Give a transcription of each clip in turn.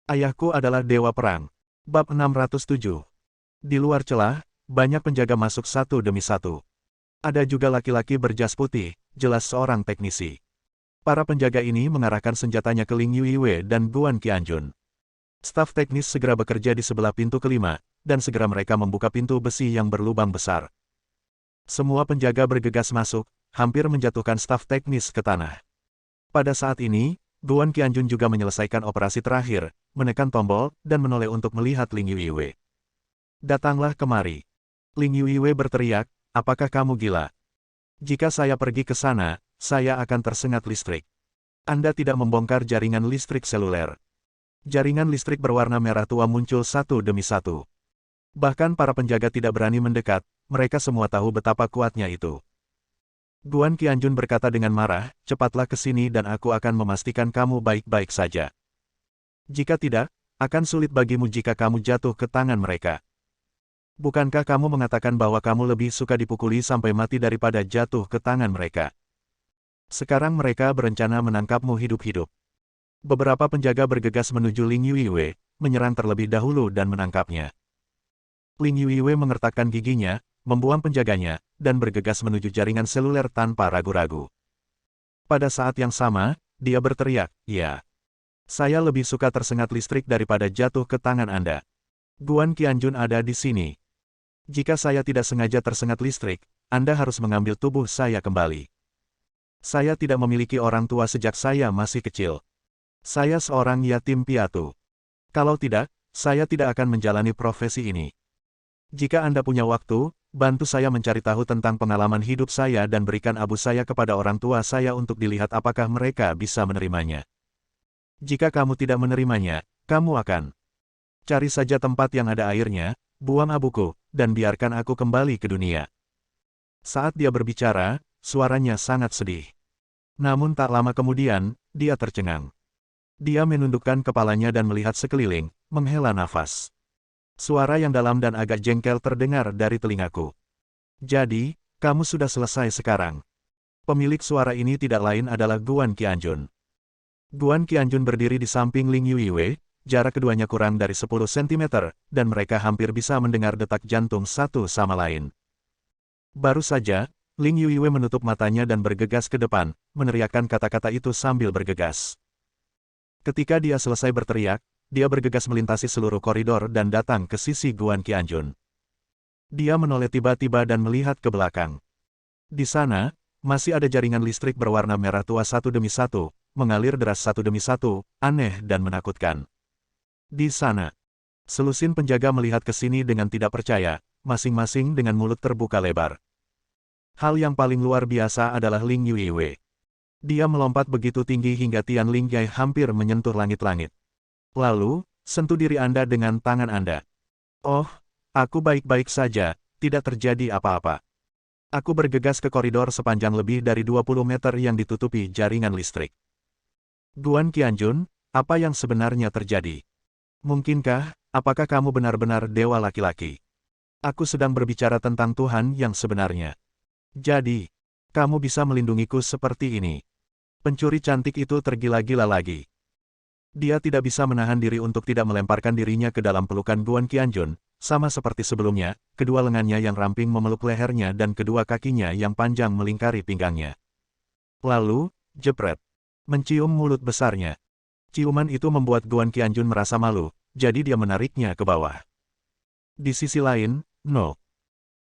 Ayahku adalah dewa perang. Bab 607. Di luar celah, banyak penjaga masuk satu demi satu. Ada juga laki-laki berjas putih, jelas seorang teknisi. Para penjaga ini mengarahkan senjatanya ke Ling Yuiwei dan Guan Qianjun. Staf teknis segera bekerja di sebelah pintu kelima, dan segera mereka membuka pintu besi yang berlubang besar. Semua penjaga bergegas masuk, hampir menjatuhkan staf teknis ke tanah. Pada saat ini, Guan Qianjun juga menyelesaikan operasi terakhir, menekan tombol, dan menoleh untuk melihat Ling Yuiwei. "Datanglah kemari." Ling Yuiwei berteriak, "Apakah kamu gila? Jika saya pergi ke sana, saya akan tersengat listrik. Anda tidak membongkar jaringan listrik seluler." Jaringan listrik berwarna merah tua muncul satu demi satu. Bahkan para penjaga tidak berani mendekat, mereka semua tahu betapa kuatnya itu. Guan Qianjun berkata dengan marah, "Cepatlah ke sini dan aku akan memastikan kamu baik-baik saja. Jika tidak, akan sulit bagimu jika kamu jatuh ke tangan mereka. Bukankah kamu mengatakan bahwa kamu lebih suka dipukuli sampai mati daripada jatuh ke tangan mereka? Sekarang mereka berencana menangkapmu hidup-hidup." Beberapa penjaga bergegas menuju Ling Yuiwei, menyerang terlebih dahulu dan menangkapnya. Ling Yuiwei mengertakkan giginya, membuang penjaganya, dan bergegas menuju jaringan seluler tanpa ragu-ragu. Pada saat yang sama, dia berteriak, "Ya, saya lebih suka tersengat listrik daripada jatuh ke tangan Anda. Guan Qianjun ada di sini. Jika saya tidak sengaja tersengat listrik, Anda harus mengambil tubuh saya kembali. Saya tidak memiliki orang tua sejak saya masih kecil. Saya seorang yatim piatu. Kalau tidak, saya tidak akan menjalani profesi ini. Jika Anda punya waktu, bantu saya mencari tahu tentang pengalaman hidup saya dan berikan abu saya kepada orang tua saya untuk dilihat apakah mereka bisa menerimanya. Jika kamu tidak menerimanya, kamu akan cari saja tempat yang ada airnya, buang abuku, dan biarkan aku kembali ke dunia." Saat dia berbicara, suaranya sangat sedih. Namun tak lama kemudian, dia tercengang. Dia menundukkan kepalanya dan melihat sekeliling, menghela nafas. "Suara yang dalam dan agak jengkel terdengar dari telingaku. Jadi, kamu sudah selesai sekarang." Pemilik suara ini tidak lain adalah Guan Qianjun. Guan Qianjun berdiri di samping Ling Yuiwei, jarak keduanya kurang dari 10 cm, dan mereka hampir bisa mendengar detak jantung satu sama lain. Baru saja, Ling Yuiwei menutup matanya dan bergegas ke depan, meneriakkan kata-kata itu sambil bergegas. Ketika dia selesai berteriak, dia bergegas melintasi seluruh koridor dan datang ke sisi Guan Qianjun. Dia menoleh tiba-tiba dan melihat ke belakang. Di sana, masih ada jaringan listrik berwarna merah tua satu demi satu, mengalir deras satu demi satu, aneh dan menakutkan. Di sana, selusin penjaga melihat ke sini dengan tidak percaya, masing-masing dengan mulut terbuka lebar. Hal yang paling luar biasa adalah Ling Yuiwei. Dia melompat begitu tinggi hingga Tian Lingjai hampir menyentuh langit-langit. "Lalu, sentuh diri Anda dengan tangan Anda." "Oh, aku baik-baik saja, tidak terjadi apa-apa." Aku bergegas ke koridor sepanjang lebih dari 20 meter yang ditutupi jaringan listrik. "Guan Qianjun, apa yang sebenarnya terjadi? Mungkinkah, apakah kamu benar-benar dewa laki-laki? Aku sedang berbicara tentang Tuhan yang sebenarnya. Jadi, kamu bisa melindungiku seperti ini." Pencuri cantik itu tergila-gila lagi. Dia tidak bisa menahan diri untuk tidak melemparkan dirinya ke dalam pelukan Guan Qianjun, sama seperti sebelumnya, kedua lengannya yang ramping memeluk lehernya dan kedua kakinya yang panjang melingkari pinggangnya. Lalu, jepret, mencium mulut besarnya. Ciuman itu membuat Guan Qianjun merasa malu, jadi dia menariknya ke bawah. Di sisi lain, No.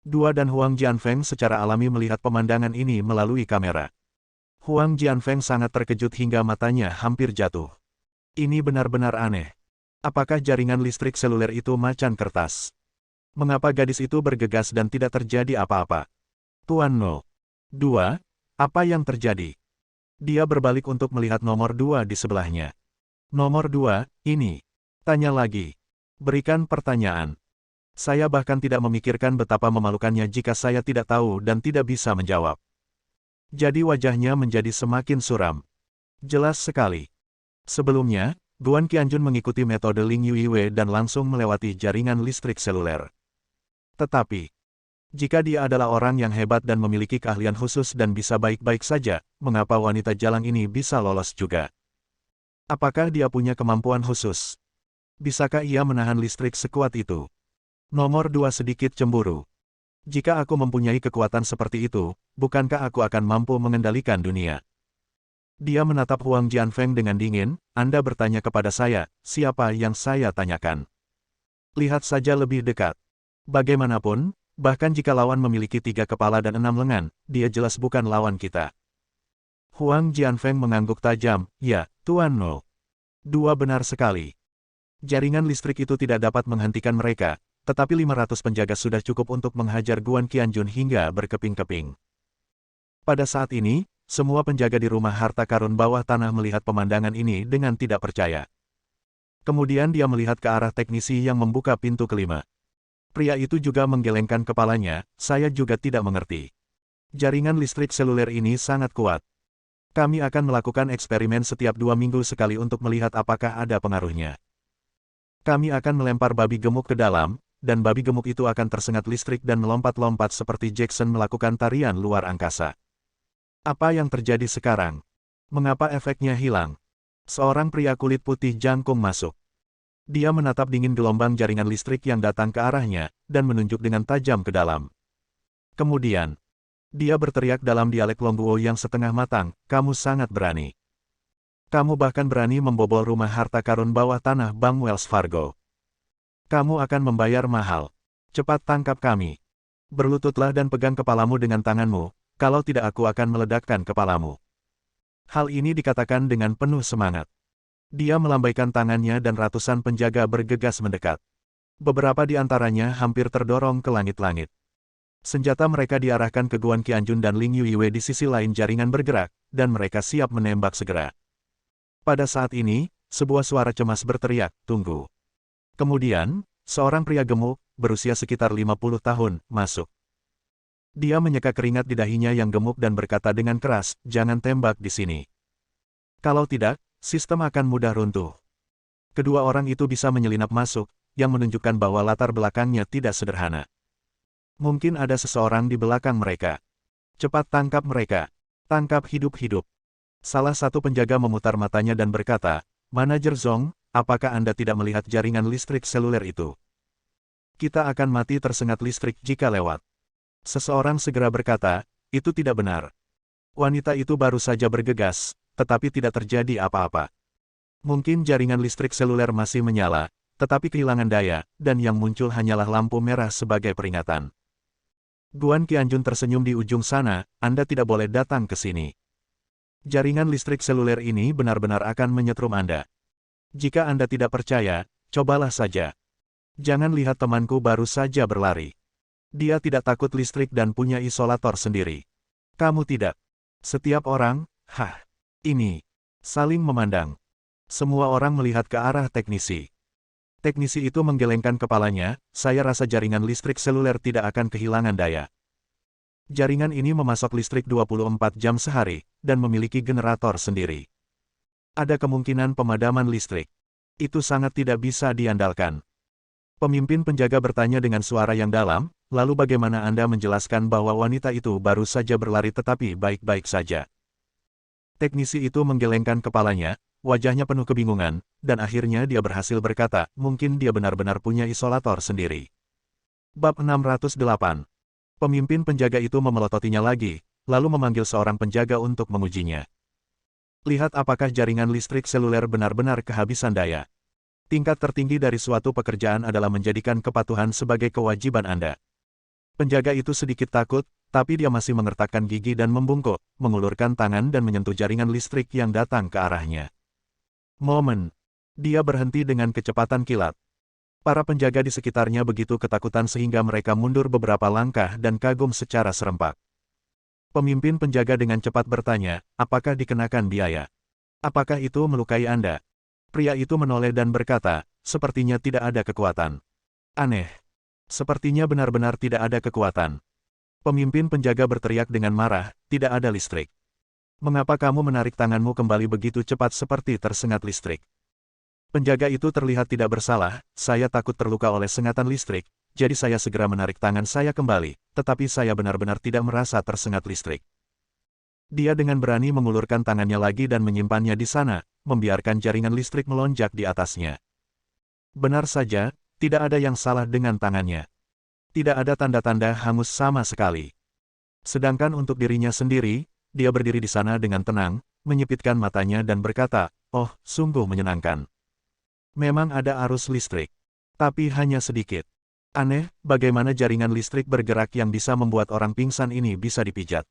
Dua dan Huang Jianfeng secara alami melihat pemandangan ini melalui kamera. Huang Jianfeng sangat terkejut hingga matanya hampir jatuh. Ini benar-benar aneh. Apakah jaringan listrik seluler itu macan kertas? Mengapa gadis itu bergegas dan tidak terjadi apa-apa? "Tuan No. 2, apa yang terjadi?" Dia berbalik untuk melihat nomor 2 di sebelahnya. "Nomor 2, ini." Tanya lagi. "Berikan pertanyaan." Saya bahkan tidak memikirkan betapa memalukannya jika saya tidak tahu dan tidak bisa menjawab. Jadi wajahnya menjadi semakin suram. Jelas sekali. Sebelumnya, Guan Qianjun mengikuti metode Ling Yuiwei dan langsung melewati jaringan listrik seluler. Tetapi, jika dia adalah orang yang hebat dan memiliki keahlian khusus dan bisa baik-baik saja, mengapa wanita jalang ini bisa lolos juga? Apakah dia punya kemampuan khusus? Bisakah ia menahan listrik sekuat itu? Nomor 2 sedikit cemburu. Jika aku mempunyai kekuatan seperti itu, bukankah aku akan mampu mengendalikan dunia? Dia menatap Huang Jianfeng dengan dingin, Anda bertanya kepada saya, siapa yang saya tanyakan? Lihat saja lebih dekat. Bagaimanapun, bahkan jika lawan memiliki 3 kepala dan 6 lengan, dia jelas bukan lawan kita. Huang Jianfeng mengangguk tajam, ya, Tuan No. 2 benar sekali. Jaringan listrik itu tidak dapat menghentikan mereka, tetapi 500 penjaga sudah cukup untuk menghajar Guan Qianjun hingga berkeping-keping. Pada saat ini, semua penjaga di rumah harta karun bawah tanah melihat pemandangan ini dengan tidak percaya. Kemudian dia melihat ke arah teknisi yang membuka pintu kelima. Pria itu juga menggelengkan kepalanya, saya juga tidak mengerti. Jaringan listrik seluler ini sangat kuat. Kami akan melakukan eksperimen setiap 2 minggu sekali untuk melihat apakah ada pengaruhnya. Kami akan melempar babi gemuk ke dalam, dan babi gemuk itu akan tersengat listrik dan melompat-lompat seperti Jackson melakukan tarian luar angkasa. Apa yang terjadi sekarang? Mengapa efeknya hilang? Seorang pria kulit putih jangkung masuk. Dia menatap dingin gelombang jaringan listrik yang datang ke arahnya, dan menunjuk dengan tajam ke dalam. Kemudian, dia berteriak dalam dialek Longguo yang setengah matang, kamu sangat berani. Kamu bahkan berani membobol rumah harta karun bawah tanah Bank Wells Fargo. Kamu akan membayar mahal. Cepat tangkap kami. Berlututlah dan pegang kepalamu dengan tanganmu, kalau tidak aku akan meledakkan kepalamu. Hal ini dikatakan dengan penuh semangat. Dia melambaikan tangannya dan ratusan penjaga bergegas mendekat. Beberapa di antaranya hampir terdorong ke langit-langit. Senjata mereka diarahkan ke Guan Qianjun dan Ling Yuiwei di sisi lain jaringan bergerak, dan mereka siap menembak segera. Pada saat ini, sebuah suara cemas berteriak, tunggu. Kemudian, seorang pria gemuk, berusia sekitar 50 tahun, masuk. Dia menyeka keringat di dahinya yang gemuk dan berkata dengan keras, jangan tembak di sini. Kalau tidak, sistem akan mudah runtuh. Kedua orang itu bisa menyelinap masuk, yang menunjukkan bahwa latar belakangnya tidak sederhana. Mungkin ada seseorang di belakang mereka. Cepat tangkap mereka. Tangkap hidup-hidup. Salah satu penjaga memutar matanya dan berkata, Manajer Zong, apakah Anda tidak melihat jaringan listrik seluler itu? Kita akan mati tersengat listrik jika lewat. Seseorang segera berkata, itu tidak benar. Wanita itu baru saja bergegas, tetapi tidak terjadi apa-apa. Mungkin jaringan listrik seluler masih menyala, tetapi kehilangan daya, dan yang muncul hanyalah lampu merah sebagai peringatan. Guan Qianjun tersenyum di ujung sana, Anda tidak boleh datang ke sini. Jaringan listrik seluler ini benar-benar akan menyetrum Anda. Jika Anda tidak percaya, cobalah saja. Jangan lihat temanku baru saja berlari. Dia tidak takut listrik dan punya isolator sendiri. Kamu tidak. Setiap orang, ini. Saling memandang. Semua orang melihat ke arah teknisi. Teknisi itu menggelengkan kepalanya, saya rasa jaringan listrik seluler tidak akan kehilangan daya. Jaringan ini memasok listrik 24 jam sehari, dan memiliki generator sendiri. Ada kemungkinan pemadaman listrik. Itu sangat tidak bisa diandalkan. Pemimpin penjaga bertanya dengan suara yang dalam, lalu bagaimana Anda menjelaskan bahwa wanita itu baru saja berlari tetapi baik-baik saja? Teknisi itu menggelengkan kepalanya, wajahnya penuh kebingungan, dan akhirnya dia berhasil berkata, mungkin dia benar-benar punya isolator sendiri. Bab 608. Pemimpin penjaga itu memelototinya lagi, lalu memanggil seorang penjaga untuk mengujinya. Lihat apakah jaringan listrik seluler benar-benar kehabisan daya. Tingkat tertinggi dari suatu pekerjaan adalah menjadikan kepatuhan sebagai kewajiban Anda. Penjaga itu sedikit takut, tapi dia masih mengertakkan gigi dan membungkuk, mengulurkan tangan dan menyentuh jaringan listrik yang datang ke arahnya. Momen. Dia berhenti dengan kecepatan kilat. Para penjaga di sekitarnya begitu ketakutan sehingga mereka mundur beberapa langkah dan kagum secara serempak. Pemimpin penjaga dengan cepat bertanya, apakah dikenakan biaya? Apakah itu melukai Anda? Pria itu menoleh dan berkata, sepertinya tidak ada kekuatan. Aneh. Sepertinya benar-benar tidak ada kekuatan. Pemimpin penjaga berteriak dengan marah, tidak ada listrik. Mengapa kamu menarik tanganmu kembali begitu cepat seperti tersengat listrik? Penjaga itu terlihat tidak bersalah, saya takut terluka oleh sengatan listrik, jadi saya segera menarik tangan saya kembali, tetapi saya benar-benar tidak merasa tersengat listrik. Dia dengan berani mengulurkan tangannya lagi dan menyimpannya di sana, membiarkan jaringan listrik melonjak di atasnya. Benar saja, tidak ada yang salah dengan tangannya. Tidak ada tanda-tanda hangus sama sekali. Sedangkan untuk dirinya sendiri, dia berdiri di sana dengan tenang, menyipitkan matanya dan berkata, "Oh, sungguh menyenangkan. Memang ada arus listrik. Tapi hanya sedikit. Aneh, bagaimana jaringan listrik bergerak yang bisa membuat orang pingsan ini bisa dipijat."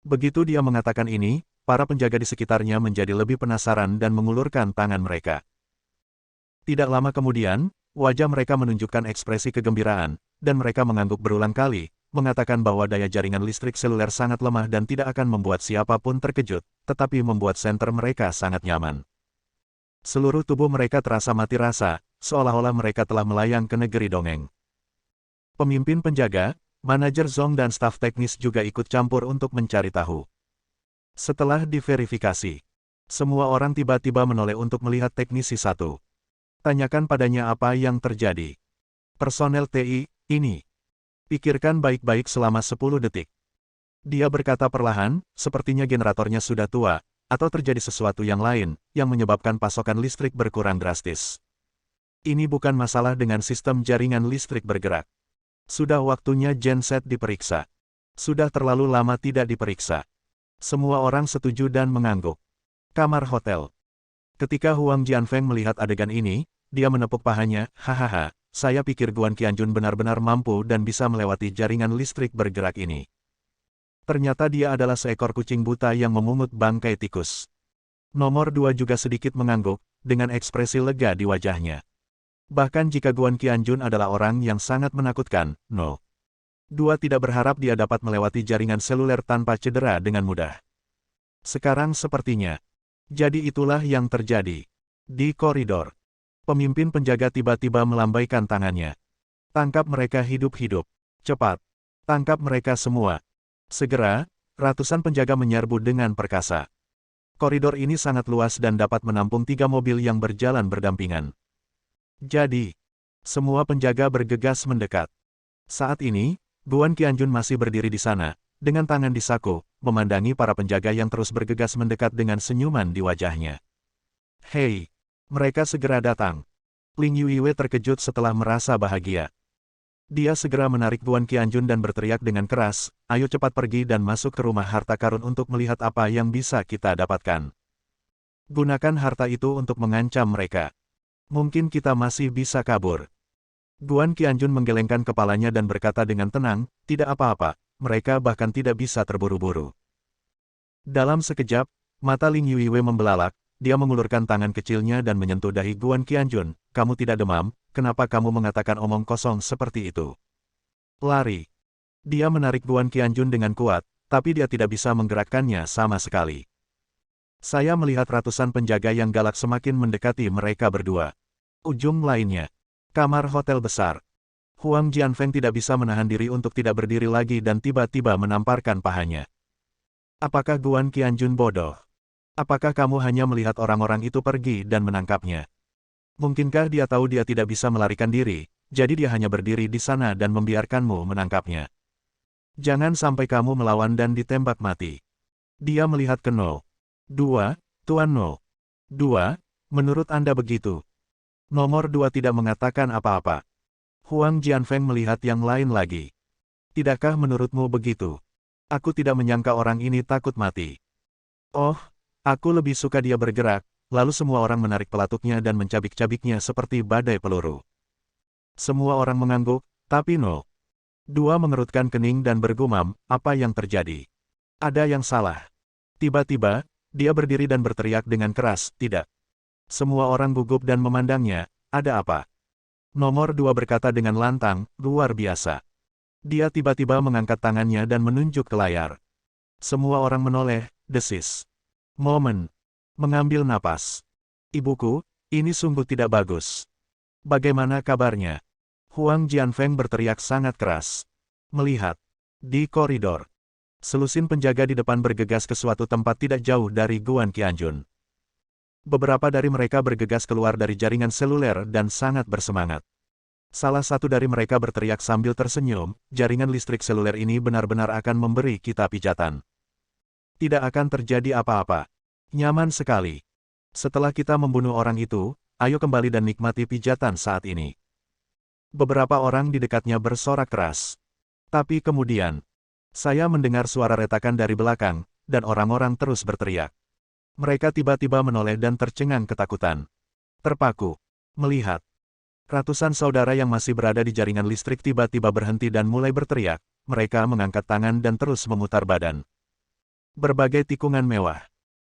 Begitu dia mengatakan ini, para penjaga di sekitarnya menjadi lebih penasaran dan mengulurkan tangan mereka. Tidak lama kemudian, wajah mereka menunjukkan ekspresi kegembiraan, dan mereka mengangguk berulang kali, mengatakan bahwa daya jaringan listrik seluler sangat lemah dan tidak akan membuat siapapun terkejut, tetapi membuat senter mereka sangat nyaman. Seluruh tubuh mereka terasa mati rasa, seolah-olah mereka telah melayang ke negeri dongeng. Pemimpin penjaga, manajer Zong dan staf teknis juga ikut campur untuk mencari tahu. Setelah diverifikasi, semua orang tiba-tiba menoleh untuk melihat teknisi satu. Tanyakan padanya apa yang terjadi. Personel TI, ini. Pikirkan baik-baik selama 10 detik. Dia berkata perlahan, sepertinya generatornya sudah tua, atau terjadi sesuatu yang lain, yang menyebabkan pasokan listrik berkurang drastis. Ini bukan masalah dengan sistem jaringan listrik bergerak. Sudah waktunya genset diperiksa. Sudah terlalu lama tidak diperiksa. Semua orang setuju dan mengangguk. Kamar hotel. Ketika Huang Jianfeng melihat adegan ini, dia menepuk pahanya, hahaha, saya pikir Guan Qianjun benar-benar mampu dan bisa melewati jaringan listrik bergerak ini. Ternyata dia adalah seekor kucing buta yang memungut bangkai tikus. Nomor 2 juga sedikit mengangguk, dengan ekspresi lega di wajahnya. Bahkan jika Guan Qianjun adalah orang yang sangat menakutkan, no. 2 tidak berharap dia dapat melewati jaringan seluler tanpa cedera dengan mudah. Sekarang sepertinya. Jadi itulah yang terjadi. Di koridor, pemimpin penjaga tiba-tiba melambaikan tangannya. Tangkap mereka hidup-hidup. Cepat. Tangkap mereka semua. Segera, ratusan penjaga menyerbu dengan perkasa. Koridor ini sangat luas dan dapat menampung 3 mobil yang berjalan berdampingan. Jadi, semua penjaga bergegas mendekat. Saat ini, Guan Qianjun masih berdiri di sana, dengan tangan di saku, memandangi para penjaga yang terus bergegas mendekat dengan senyuman di wajahnya. Hei, mereka segera datang. Ling Yuiwei terkejut setelah merasa bahagia. Dia segera menarik Guan Qianjun dan berteriak dengan keras, ayo cepat pergi dan masuk ke rumah harta karun untuk melihat apa yang bisa kita dapatkan. Gunakan harta itu untuk mengancam mereka. Mungkin kita masih bisa kabur. Guan Qianjun menggelengkan kepalanya dan berkata dengan tenang, tidak apa-apa, mereka bahkan tidak bisa terburu-buru. Dalam sekejap, mata Ling Yuiwei membelalak, dia mengulurkan tangan kecilnya dan menyentuh dahi Guan Qianjun, kamu tidak demam, kenapa kamu mengatakan omong kosong seperti itu? Lari. Dia menarik Guan Qianjun dengan kuat, tapi dia tidak bisa menggerakkannya sama sekali. Saya melihat ratusan penjaga yang galak semakin mendekati mereka berdua. Ujung lainnya, kamar hotel besar. Huang Jianfeng tidak bisa menahan diri untuk tidak berdiri lagi dan tiba-tiba menamparkan pahanya. Apakah Guan Qianjun bodoh? Apakah kamu hanya melihat orang-orang itu pergi dan menangkapnya? Mungkinkah dia tahu dia tidak bisa melarikan diri, jadi dia hanya berdiri di sana dan membiarkanmu menangkapnya? Jangan sampai kamu melawan dan ditembak mati. Dia melihat ke No. 2, Tuan No. 2, menurut Anda begitu? Nomor 2 tidak mengatakan apa-apa. Huang Jianfeng melihat yang lain lagi. Tidakkah menurutmu begitu? Aku tidak menyangka orang ini takut mati. Oh, aku lebih suka dia bergerak, lalu semua orang menarik pelatuknya dan mencabik-cabiknya seperti badai peluru. Semua orang mengangguk, tapi No. 2 mengerutkan kening dan bergumam, apa yang terjadi? Ada yang salah. Tiba-tiba, dia berdiri dan berteriak dengan keras, tidak. Semua orang gugup dan memandangnya, ada apa? Nomor 2 berkata dengan lantang, luar biasa. Dia tiba-tiba mengangkat tangannya dan menunjuk ke layar. Semua orang menoleh, desis. Momen. Mengambil napas. Ibuku, ini sungguh tidak bagus. Bagaimana kabarnya? Huang Jianfeng berteriak sangat keras. Melihat. Di koridor. Selusin penjaga di depan bergegas ke suatu tempat tidak jauh dari Guan Qianjun. Beberapa dari mereka bergegas keluar dari jaringan seluler dan sangat bersemangat. Salah satu dari mereka berteriak sambil tersenyum, jaringan listrik seluler ini benar-benar akan memberi kita pijatan. Tidak akan terjadi apa-apa. Nyaman sekali. Setelah kita membunuh orang itu, ayo kembali dan nikmati pijatan saat ini. Beberapa orang di dekatnya bersorak keras. Tapi kemudian, saya mendengar suara retakan dari belakang, dan orang-orang terus berteriak. Mereka tiba-tiba menoleh dan tercengang ketakutan. Terpaku. Melihat. Ratusan saudara yang masih berada di jaringan listrik tiba-tiba berhenti dan mulai berteriak. Mereka mengangkat tangan dan terus memutar badan. Berbagai tikungan mewah.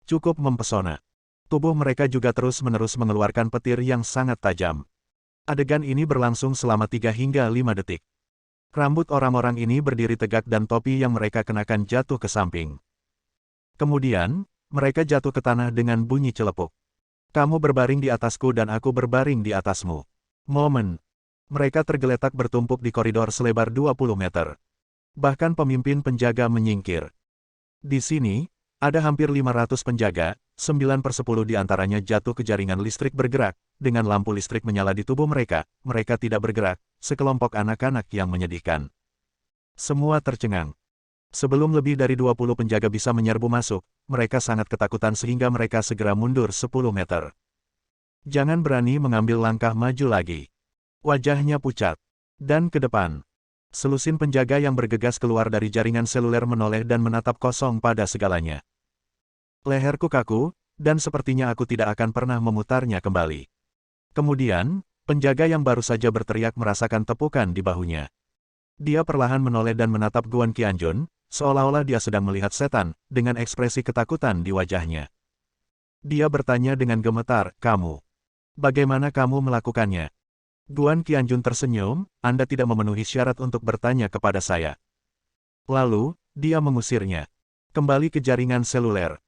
Cukup mempesona. Tubuh mereka juga terus-menerus mengeluarkan petir yang sangat tajam. Adegan ini berlangsung selama 3 hingga 5 detik. Rambut orang-orang ini berdiri tegak dan topi yang mereka kenakan jatuh ke samping. Kemudian, mereka jatuh ke tanah dengan bunyi celepuk. Kamu berbaring di atasku dan aku berbaring di atasmu. Momen. Mereka tergeletak bertumpuk di koridor selebar 20 meter. Bahkan pemimpin penjaga menyingkir. Di sini, ada hampir 500 penjaga, 9/10 di antaranya jatuh ke jaringan listrik bergerak. Dengan lampu listrik menyala di tubuh mereka, mereka tidak bergerak, sekelompok anak-anak yang menyedihkan. Semua tercengang. Sebelum lebih dari 20 penjaga bisa menyerbu masuk, mereka sangat ketakutan sehingga mereka segera mundur 10 meter. Jangan berani mengambil langkah maju lagi. Wajahnya pucat. Dan ke depan. Selusin penjaga yang bergegas keluar dari jaringan seluler menoleh dan menatap kosong pada segalanya. Leherku kaku, dan sepertinya aku tidak akan pernah memutarnya kembali. Kemudian, penjaga yang baru saja berteriak merasakan tepukan di bahunya. Dia perlahan menoleh dan menatap Guan Qianjun, seolah-olah dia sedang melihat setan, dengan ekspresi ketakutan di wajahnya. Dia bertanya dengan gemetar, "Kamu? Bagaimana kamu melakukannya?" Guan Qianjun tersenyum, "Anda tidak memenuhi syarat untuk bertanya kepada saya." Lalu, dia mengusirnya. Kembali ke jaringan seluler.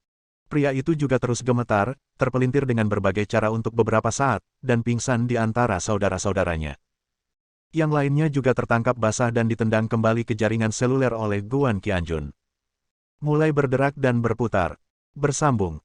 Pria itu juga terus gemetar, terpelintir dengan berbagai cara untuk beberapa saat, dan pingsan di antara saudara-saudaranya. Yang lainnya juga tertangkap basah dan ditendang kembali ke jaringan seluler oleh Guan Qianjun. Mulai berderak dan berputar. Bersambung.